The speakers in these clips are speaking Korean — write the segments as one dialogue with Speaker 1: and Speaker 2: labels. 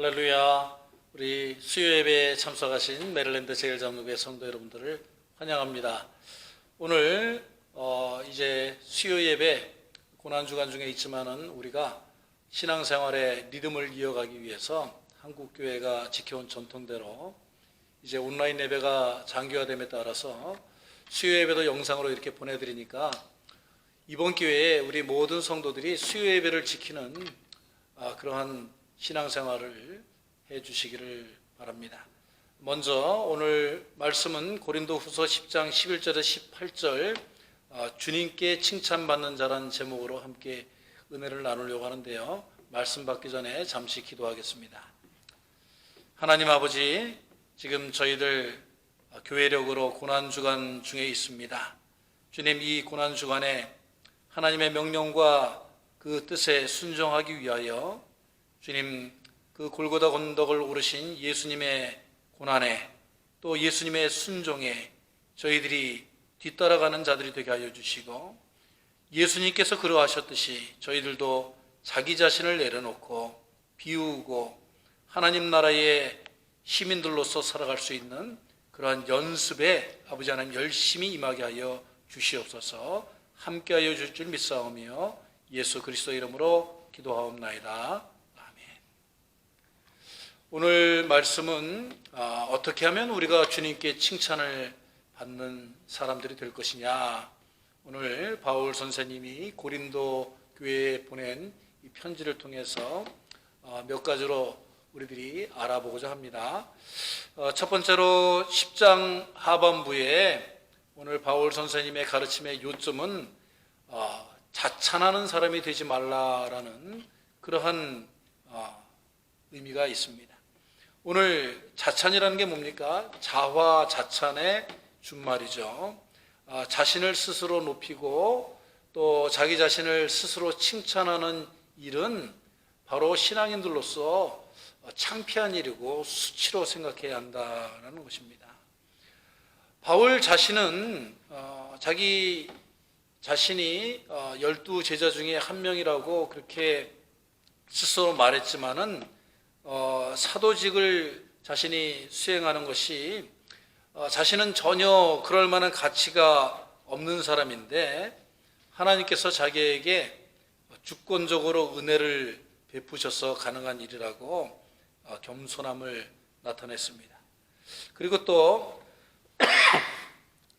Speaker 1: 할렐루야. 우리 수요 예배에 참석하신 메릴랜드 제일장로교회 성도 여러분들을 환영합니다. 오늘 이제 수요 예배 고난주간 중에 있지만은 우리가 신앙생활의 리듬을 이어가기 위해서 한국교회가 지켜온 전통대로 이제 온라인 예배가 장기화됨에 따라서 수요 예배도 영상으로 이렇게 보내드리니까 이번 기회에 우리 모든 성도들이 수요 예배를 지키는 그러한 신앙생활을 해주시기를 바랍니다. 먼저 오늘 말씀은 고린도후서 10장 11절에서 18절 주님께 칭찬받는 자라는 제목으로 함께 은혜를 나누려고 하는데요. 말씀 받기 전에 잠시 기도하겠습니다. 하나님 아버지, 지금 저희들 교회력으로 고난주간 중에 있습니다. 주님, 이 고난주간에 하나님의 명령과 그 뜻에 순종하기 위하여 주님, 그 골고다 언덕을 오르신 예수님의 고난에 또 예수님의 순종에 저희들이 뒤따라가는 자들이 되게 하여 주시고, 예수님께서 그러하셨듯이 저희들도 자기 자신을 내려놓고 비우고 하나님 나라의 시민들로서 살아갈 수 있는 그러한 연습에 아버지 하나님 열심히 임하게 하여 주시옵소서. 함께하여 줄 줄 믿사오며 예수 그리스도 이름으로 기도하옵나이다. 오늘 말씀은 어떻게 하면 우리가 주님께 칭찬을 받는 사람들이 될 것이냐. 오늘 바울 선생님이 고린도 교회에 보낸 이 편지를 통해서 몇 가지로 우리들이 알아보고자 합니다. 첫 번째로 10장 하반부에 오늘 바울 선생님의 가르침의 요점은 자찬하는 사람이 되지 말라라는 그러한 의미가 있습니다. 오늘 자찬이라는 게 뭡니까? 자화자찬의 준말이죠. 자신을 스스로 높이고 또 자기 자신을 스스로 칭찬하는 일은 바로 신앙인들로서 창피한 일이고 수치로 생각해야 한다는 것입니다. 바울 자신은 자기 자신이 12 제자 중에 한 명이라고 그렇게 스스로 말했지만은 사도직을 자신이 수행하는 것이 자신은 전혀 그럴 만한 가치가 없는 사람인데 하나님께서 자기에게 주권적으로 은혜를 베푸셔서 가능한 일이라고 겸손함을 나타냈습니다. 그리고 또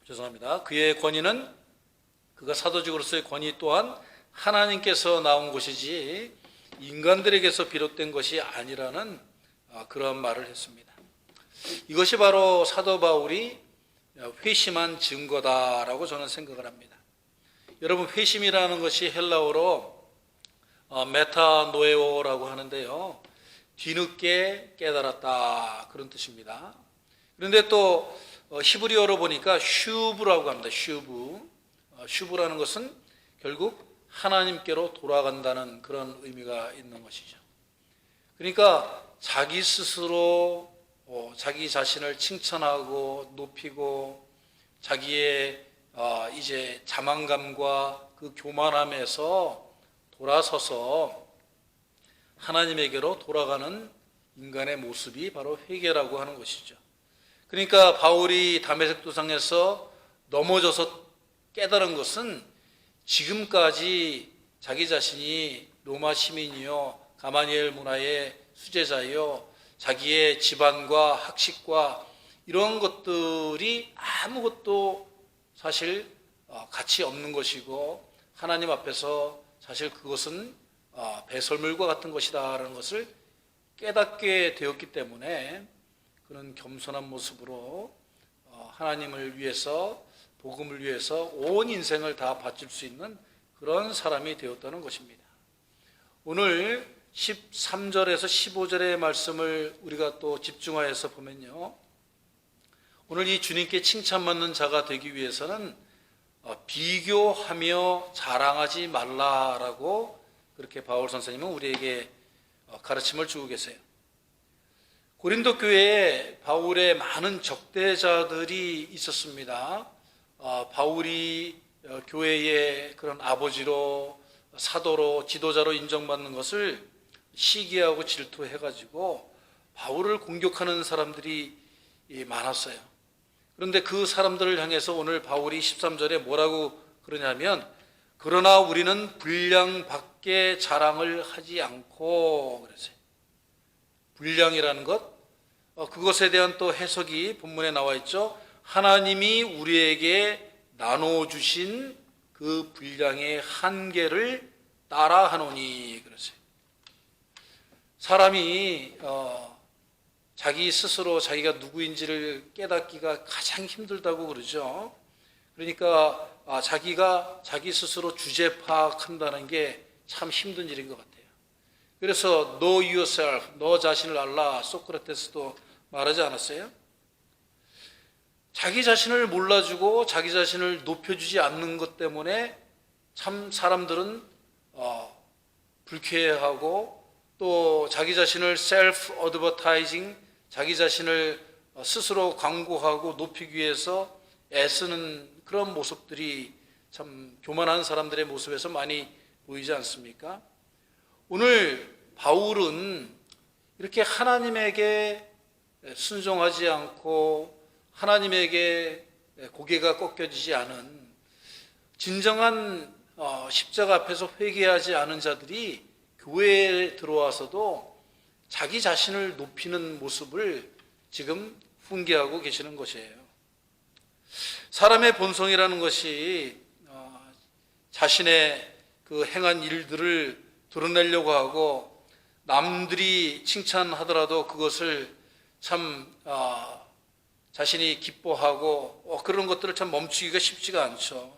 Speaker 1: 죄송합니다. 그의 권위는 그가 사도직으로서의 권위 또한 하나님께서 나온 것이지 인간들에게서 비롯된 것이 아니라는 그런 말을 했습니다. 이것이 바로 사도 바울이 회심한 증거다라고 저는 생각을 합니다. 여러분, 회심이라는 것이 헬라어로 메타노에오라고 하는데요, 뒤늦게 깨달았다 그런 뜻입니다. 그런데 또 히브리어로 보니까 슈브라고 합니다. 슈브라는 것은 결국 하나님께로 돌아간다는 그런 의미가 있는 것이죠. 그러니까 자기 스스로 자기 자신을 칭찬하고 높이고 자기의 이제 자만감과 그 교만함에서 돌아서서 하나님에게로 돌아가는 인간의 모습이 바로 회개라고 하는 것이죠. 그러니까 바울이 다메섹 도상에서 넘어져서 깨달은 것은 지금까지 자기 자신이 로마 시민이요, 가마니엘 문화의 수제자요, 자기의 집안과 학식과 이런 것들이 아무것도 사실 가치 없는 것이고 하나님 앞에서 사실 그것은 배설물과 같은 것이다라는 것을 깨닫게 되었기 때문에 그런 겸손한 모습으로 하나님을 위해서 복음을 위해서 온 인생을 다 바칠 수 있는 그런 사람이 되었다는 것입니다. 오늘 13절에서 15절의 말씀을 우리가 또 집중하여서 보면요, 오늘 이 주님께 칭찬받는 자가 되기 위해서는 비교하며 자랑하지 말라라고 그렇게 바울 선생님은 우리에게 가르침을 주고 계세요. 고린도 교회에 바울의 많은 적대자들이 있었습니다. 바울이 교회의 그런 아버지로 사도로 지도자로 인정받는 것을 시기하고 질투해가지고 바울을 공격하는 사람들이 많았어요. 그런데 그 사람들을 향해서 오늘 바울이 13절에 뭐라고 그러냐면, 그러나 우리는 분량 밖에 자랑을 하지 않고 그랬어요. 분량이라는 것, 그것에 대한 또 해석이 본문에 나와 있죠. 하나님이 우리에게 나눠주신 그 분량의 한계를 따라 하노니 그랬어요. 사람이 자기 스스로 자기가 누구인지를 깨닫기가 가장 힘들다고 그러죠. 그러니까 자기가 자기 스스로 주제 파악한다는 게 참 힘든 일인 것 같아요. 그래서 know yourself, 너 자신을 알라, 소크라테스도 말하지 않았어요? 자기 자신을 몰라주고 자기 자신을 높여주지 않는 것 때문에 참 사람들은 불쾌해하고, 또 자기 자신을 셀프 어드버타이징, 자기 자신을 스스로 광고하고 높이기 위해서 애쓰는 그런 모습들이 참 교만한 사람들의 모습에서 많이 보이지 않습니까? 오늘 바울은 이렇게 하나님에게 순종하지 않고 하나님에게 고개가 꺾여지지 않은, 진정한 십자가 앞에서 회개하지 않은 자들이 교회에 들어와서도 자기 자신을 높이는 모습을 지금 훈계하고 계시는 것이에요. 사람의 본성이라는 것이 자신의 그 행한 일들을 드러내려고 하고, 남들이 칭찬하더라도 그것을 참 자신이 기뻐하고 그런 것들을 참 멈추기가 쉽지가 않죠.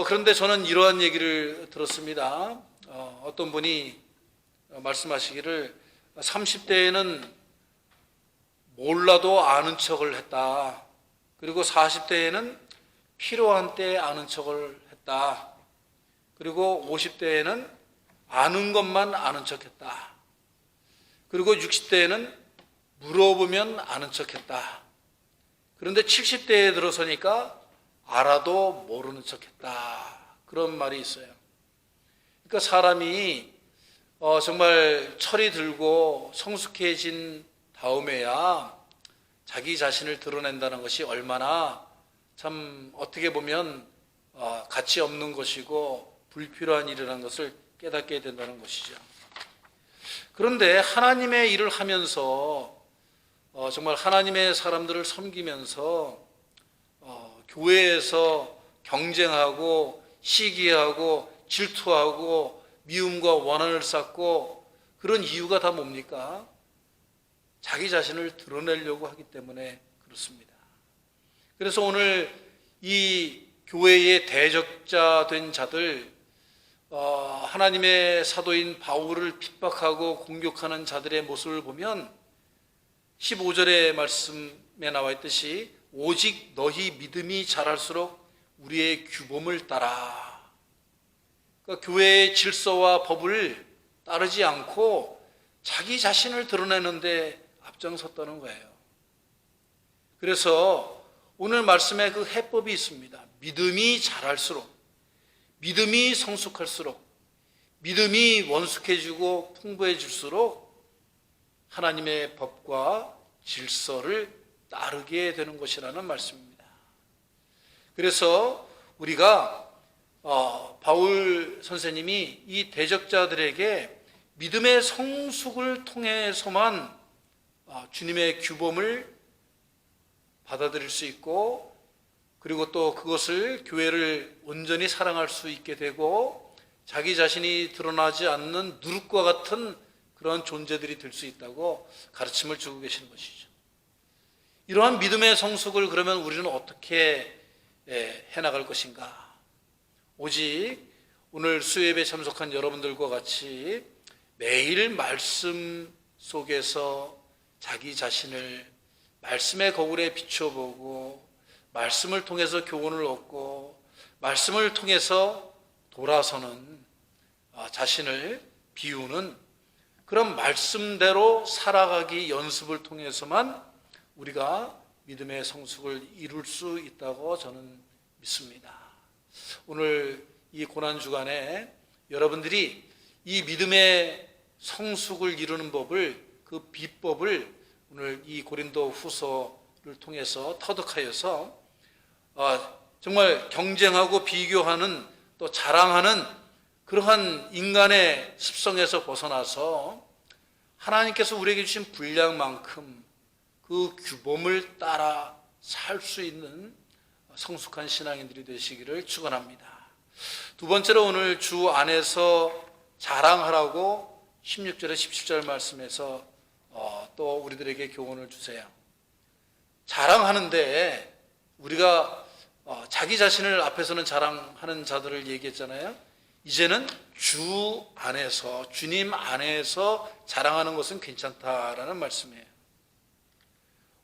Speaker 1: 그런데 저는 이러한 얘기를 들었습니다. 어떤 분이 말씀하시기를 30대에는 몰라도 아는 척을 했다. 그리고 40대에는 필요한 때 아는 척을 했다. 그리고 50대에는 아는 것만 아는 척했다. 그리고 60대에는 물어보면 아는 척했다. 그런데 70대에 들어서니까 알아도 모르는 척했다. 그런 말이 있어요. 그러니까 사람이 정말 철이 들고 성숙해진 다음에야 자기 자신을 드러낸다는 것이 얼마나 참 어떻게 보면 가치 없는 것이고 불필요한 일이라는 것을 깨닫게 된다는 것이죠. 그런데 하나님의 일을 하면서 정말 하나님의 사람들을 섬기면서 교회에서 경쟁하고 시기하고 질투하고 미움과 원한을 쌓고 그런 이유가 다 뭡니까? 자기 자신을 드러내려고 하기 때문에 그렇습니다. 그래서 오늘 이 교회의 대적자 된 자들, 하나님의 사도인 바울을 핍박하고 공격하는 자들의 모습을 보면 15절의 말씀에 나와 있듯이 오직 너희 믿음이 자랄수록 우리의 규범을 따라, 그러니까 교회의 질서와 법을 따르지 않고 자기 자신을 드러내는데 앞장섰다는 거예요. 그래서 오늘 말씀에 그 해법이 있습니다. 믿음이 자랄수록, 믿음이 성숙할수록, 믿음이 원숙해지고 풍부해질수록 하나님의 법과 질서를 따르게 되는 것이라는 말씀입니다. 그래서 우리가 바울 선생님이 이 대적자들에게 믿음의 성숙을 통해서만 주님의 규범을 받아들일 수 있고, 그리고 또 그것을 교회를 온전히 사랑할 수 있게 되고 자기 자신이 드러나지 않는 누룩과 같은 그런 존재들이 될 수 있다고 가르침을 주고 계시는 것이죠. 이러한 믿음의 성숙을 그러면 우리는 어떻게 해나갈 것인가? 오직 오늘 수요예배 참석한 여러분들과 같이 매일 말씀 속에서 자기 자신을 말씀의 거울에 비춰보고 말씀을 통해서 교훈을 얻고 말씀을 통해서 돌아서는 자신을 비우는 그런 말씀대로 살아가기 연습을 통해서만 우리가 믿음의 성숙을 이룰 수 있다고 저는 믿습니다. 오늘 이 고난주간에 여러분들이 이 믿음의 성숙을 이루는 법을, 그 비법을 오늘 이 고린도 후서를 통해서 터득하여서 정말 경쟁하고 비교하는, 또 자랑하는 그러한 인간의 습성에서 벗어나서 하나님께서 우리에게 주신 분량만큼 그 규범을 따라 살 수 있는 성숙한 신앙인들이 되시기를 축원합니다. 두 번째로 오늘 주 안에서 자랑하라고 16절에 17절 말씀에서 또 우리들에게 교훈을 주세요. 자랑하는데 우리가 자기 자신을 앞에서는 자랑하는 자들을 얘기했잖아요. 이제는 주 안에서, 주님 안에서 자랑하는 것은 괜찮다라는 말씀이에요.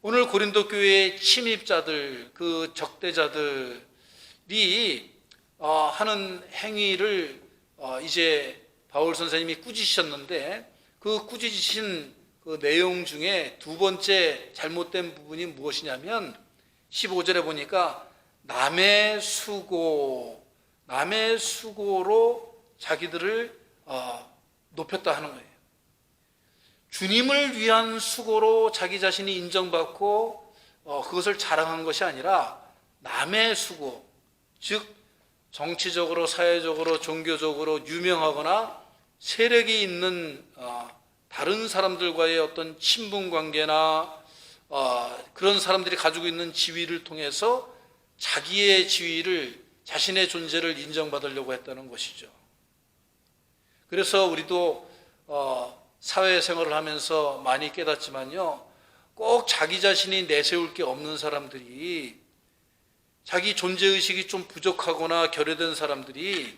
Speaker 1: 오늘 고린도 교회의 침입자들, 그 적대자들이 하는 행위를 이제 바울 선생님이 꾸짖으셨는데, 그 꾸짖으신 그 내용 중에 두 번째 잘못된 부분이 무엇이냐면 15절에 보니까 남의 수고로 자기들을 높였다 하는 거예요. 주님을 위한 수고로 자기 자신이 인정받고 그것을 자랑한 것이 아니라 남의 수고, 즉 정치적으로, 사회적으로, 종교적으로 유명하거나 세력이 있는 다른 사람들과의 어떤 친분 관계나 그런 사람들이 가지고 있는 지위를 통해서 자기의 지위를, 자신의 존재를 인정받으려고 했다는 것이죠. 그래서 우리도 사회생활을 하면서 많이 깨닫지만요, 꼭 자기 자신이 내세울 게 없는 사람들이, 자기 존재의식이 좀 부족하거나 결여된 사람들이,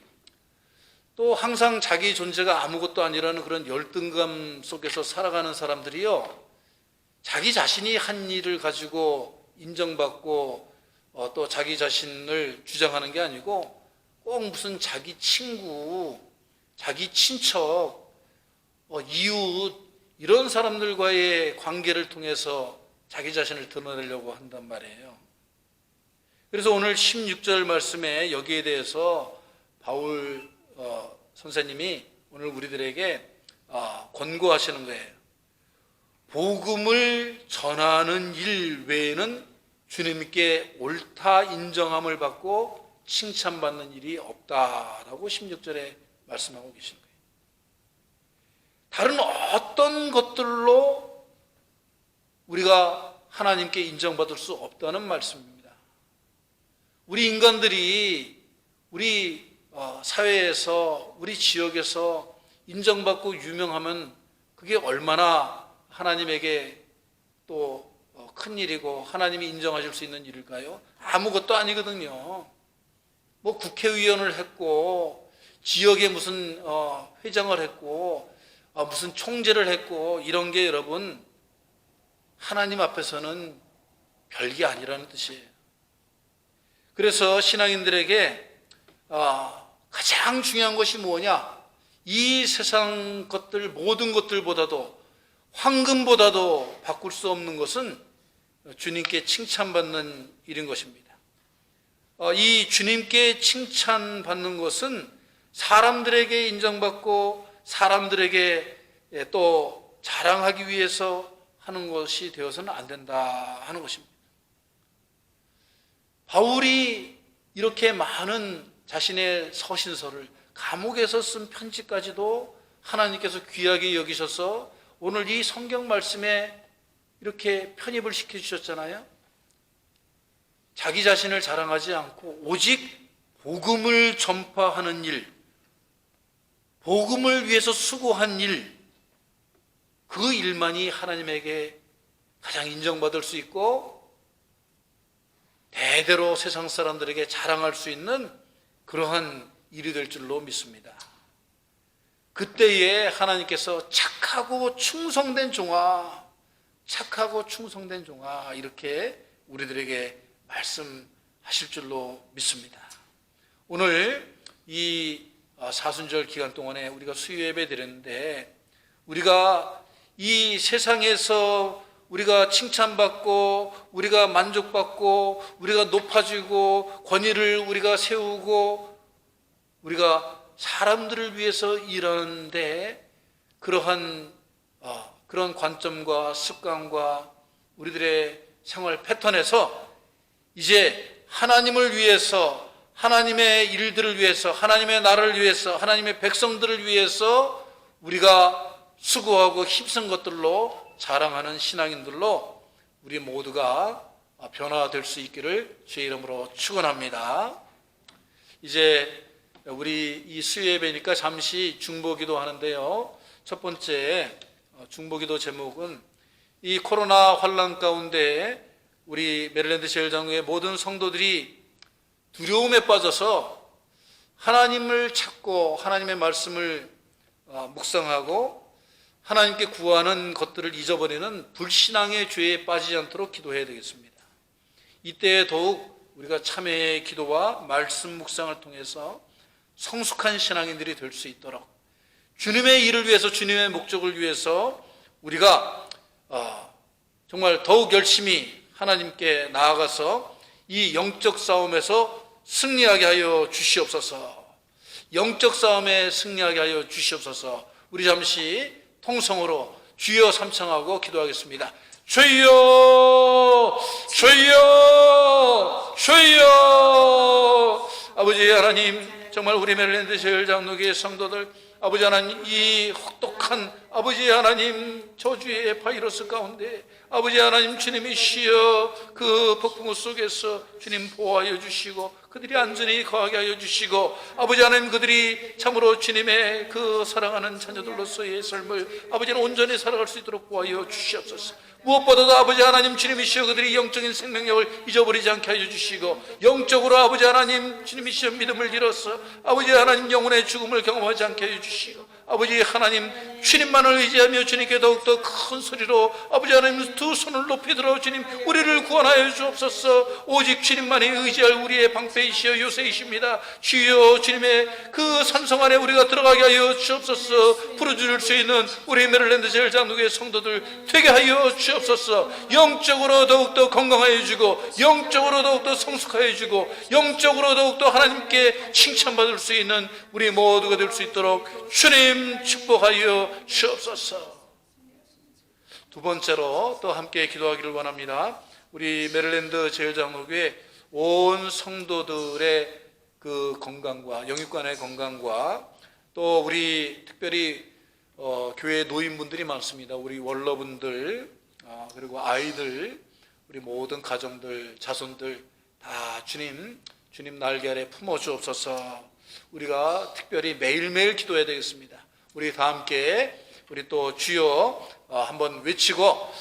Speaker 1: 또 항상 자기 존재가 아무것도 아니라는 그런 열등감 속에서 살아가는 사람들이요, 자기 자신이 한 일을 가지고 인정받고 또 자기 자신을 주장하는 게 아니고 꼭 무슨 자기 친구, 자기 친척, 이웃, 이런 사람들과의 관계를 통해서 자기 자신을 드러내려고 한단 말이에요. 그래서 오늘 16절 말씀에 여기에 대해서 바울 선생님이 오늘 우리들에게 권고하시는 거예요. 복음을 전하는 일 외에는 주님께 옳다 인정함을 받고 칭찬받는 일이 없다라고 16절에 말씀하고 계신 거예요. 다른 어떤 것들로 우리가 하나님께 인정받을 수 없다는 말씀입니다. 우리 인간들이 우리 사회에서, 우리 지역에서 인정받고 유명하면 그게 얼마나 하나님에게 또 큰 일이고 하나님이 인정하실 수 있는 일일까요? 아무것도 아니거든요. 뭐 국회의원을 했고 지역에 무슨 회장을 했고 무슨 총재를 했고 이런 게 여러분 하나님 앞에서는 별게 아니라는 뜻이에요. 그래서 신앙인들에게 가장 중요한 것이 뭐냐? 이 세상 것들, 모든 것들보다도, 황금보다도 바꿀 수 없는 것은 주님께 칭찬받는 일인 것입니다. 이 주님께 칭찬받는 것은 사람들에게 인정받고 사람들에게 또 자랑하기 위해서 하는 것이 되어서는 안 된다 하는 것입니다. 바울이 이렇게 많은 자신의 서신서를, 감옥에서 쓴 편지까지도 하나님께서 귀하게 여기셔서 오늘 이 성경 말씀에 이렇게 편입을 시켜주셨잖아요. 자기 자신을 자랑하지 않고 오직 복음을 전파하는 일, 복음을 위해서 수고한 일, 그 일만이 하나님에게 가장 인정받을 수 있고 대대로 세상 사람들에게 자랑할 수 있는 그러한 일이 될 줄로 믿습니다. 그때에 하나님께서 착하고 충성된 종아, 착하고 충성된 종아, 이렇게 우리들에게 말씀하실 줄로 믿습니다. 오늘 이 사순절 기간 동안에 우리가 수요 예배 드렸는데, 우리가 이 세상에서 우리가 칭찬받고 우리가 만족받고 우리가 높아지고 권위를 우리가 세우고 우리가 사람들을 위해서 일하는데 그러한 그런 관점과 습관과 우리들의 생활 패턴에서 이제 하나님을 위해서, 하나님의 일들을 위해서, 하나님의 나라를 위해서, 하나님의 백성들을 위해서 우리가 수고하고 힘쓴 것들로 자랑하는 신앙인들로 우리 모두가 변화될 수 있기를 주의 이름으로 축원합니다. 이제 우리 이 수요예배니까 잠시 중보기도 하는데요. 첫 번째 중보기도 제목은 이 코로나 환란 가운데 우리 메릴랜드 제일장로의 모든 성도들이 두려움에 빠져서 하나님을 찾고 하나님의 말씀을 묵상하고 하나님께 구하는 것들을 잊어버리는 불신앙의 죄에 빠지지 않도록 기도해야 되겠습니다. 이때 더욱 우리가 참회의 기도와 말씀 묵상을 통해서 성숙한 신앙인들이 될 수 있도록 주님의 일을 위해서, 주님의 목적을 위해서 우리가 정말 더욱 열심히 하나님께 나아가서 이 영적 싸움에서 승리하게 하여 주시옵소서. 영적 싸움에 승리하게 하여 주시옵소서. 우리 잠시 통성으로 주여 삼창하고 기도하겠습니다. 주여, 주여, 주여. 아버지 하나님, 정말 우리 메릴랜드 제일장로교회 성도들, 아버지 하나님, 이 혹독한 아버지 하나님 저주의 바이러스 가운데 아버지 하나님 주님이시여 그 폭풍우 속에서 주님 보호하여 주시고 그들이 안전히 거하게 하여 주시고 아버지 하나님 그들이 참으로 주님의 그 사랑하는 자녀들로서의 삶을 아버지는 온전히 살아갈 수 있도록 보호하여 주시옵소서. 무엇보다도 아버지 하나님 주님이시여 그들이 영적인 생명력을 잊어버리지 않게 하여 주시고 영적으로 아버지 하나님 주님이시여 믿음을 잃어서 아버지 하나님 영혼의 죽음을 경험하지 않게 하여 주시고 아버지 하나님 주님만을 의지하며 주님께 더욱더 큰 소리로 아버지 하나님 두 손을 높이 들어 주님 우리를 구원하여 주옵소서. 오직 주님만이 의지할 우리의 방패이시여 요새이십니다. 주여 주님의 그 산성 안에 우리가 들어가게 하여 주옵소서. 부르짖을 수 있는 우리 메릴랜드 제일장로교회 성도들 되게 하여 주옵소서. 영적으로 더욱더 건강하여 주고 영적으로 더욱더 성숙하여 주고 영적으로 더욱더 하나님께 칭찬받을 수 있는 우리 모두가 될 수 있도록 주님 축복하여 주옵소서. 두 번째로 또 함께 기도하기를 원합니다. 우리 메릴랜드 제일장로교회 온 성도들의 그 건강과 영육간의 건강과 또 우리 특별히 교회 노인분들이 많습니다. 우리 원로분들 그리고 아이들 우리 모든 가정들 자손들 다 주님 날개 아래 품어주옵소서. 우리가 특별히 매일매일 기도해야 되겠습니다. 우리 다 함께 우리 또 주여 한번 외치고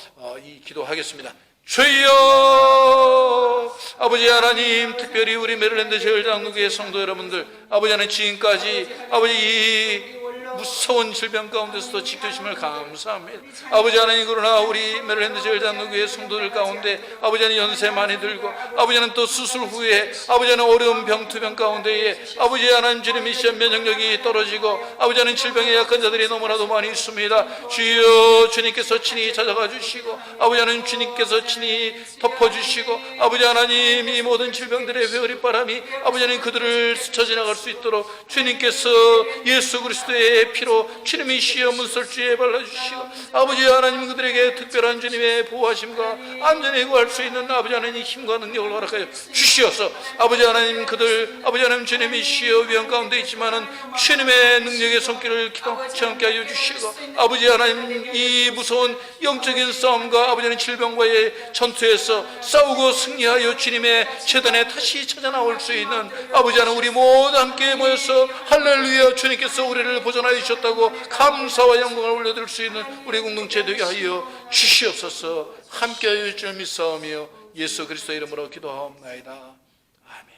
Speaker 1: 이 기도하겠습니다. 주여. 아버지 하나님 특별히 우리 메릴랜드 제일장로교회 성도 여러분들 아버지 하나님 지금까지 아버지 이 무서운 질병 가운데서도 지켜주심을 감사합니다. 아버지 하나님 그러나 우리 메릴랜드 제일장로교회 성도들 가운데 아버지 하나님 연세 많이 들고 아버지 하나님 또 수술 후에 아버지 하나님 어려운 병투병 가운데에 아버지 하나님 주님이시여 면역력이 떨어지고 아버지 하나님 질병에 약한 자들이 너무나도 많이 있습니다. 주여 주님께서 친히 찾아가 주시고 아버지 하나님 주님께서 친히 덮어주시고 아버지 하나님 이 모든 질병들의 회오리 바람이 아버지 하나님 그들을 스쳐 지나갈 수 있도록 주님께서 예수 그리스도의 피로 주님이시여 문설주에 발라주시고 아버지 하나님 그들에게 특별한 주님의 보호하심과 안전에 구할 수 있는 아버지 하나님 힘과 능력을 허락하여 주시어서 아버지 하나님 그들 아버지 하나님 주님이시여 위험 가운데 있지만은 주님의 능력의 손길을 경험케 하여 주시고 아버지 하나님 이 무서운 영적인 싸움과 아버지 하나님 질병과의 전투에서 싸우고 승리하여 주님의 재단에 다시 찾아 나올 수 있는 아버지 하나님 우리 모두 함께 모여서 할렐루야 주님께서 우리를 보존하여 주셨다고 감사와 영광을 올려드릴 수 있는 우리 공동체 되게 하여 주시옵소서. 함께하여 줄 믿사오며 예수 그리스도 이름으로 기도하옵나이다. 아멘.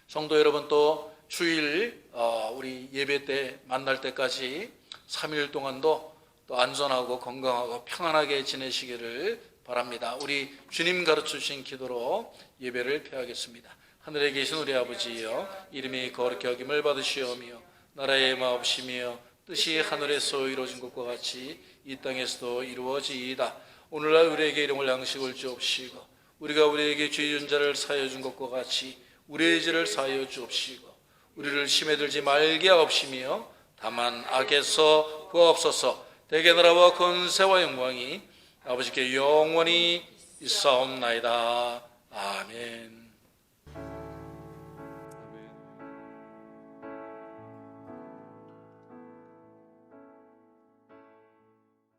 Speaker 1: 성도 여러분 또 주일 우리 예배 때 만날 때까지 3일 동안도 또 안전하고 건강하고 평안하게 지내시기를 바랍니다. 우리 주님 가르쳐 주신 기도로 예배를 폐하겠습니다. 하늘에 계신 우리 아버지여 이름이 거룩히 여김을 받으시오며 나라의 마옵시며 뜻이 하늘에서 이루어진 것과 같이 이 땅에서도 이루어지이다. 오늘날 우리에게 일용할 양식을 주옵시고 우리가 우리에게 죄 지은 자를 사하여 준 것과 같이 우리의 죄를 사하여 주옵시고 우리를 심에 들지 말게 하옵시며 다만 악에서 구하옵소서. 대개 나라와 권세와 영광이 아버지께 영원히 있사옵나이다. 아멘.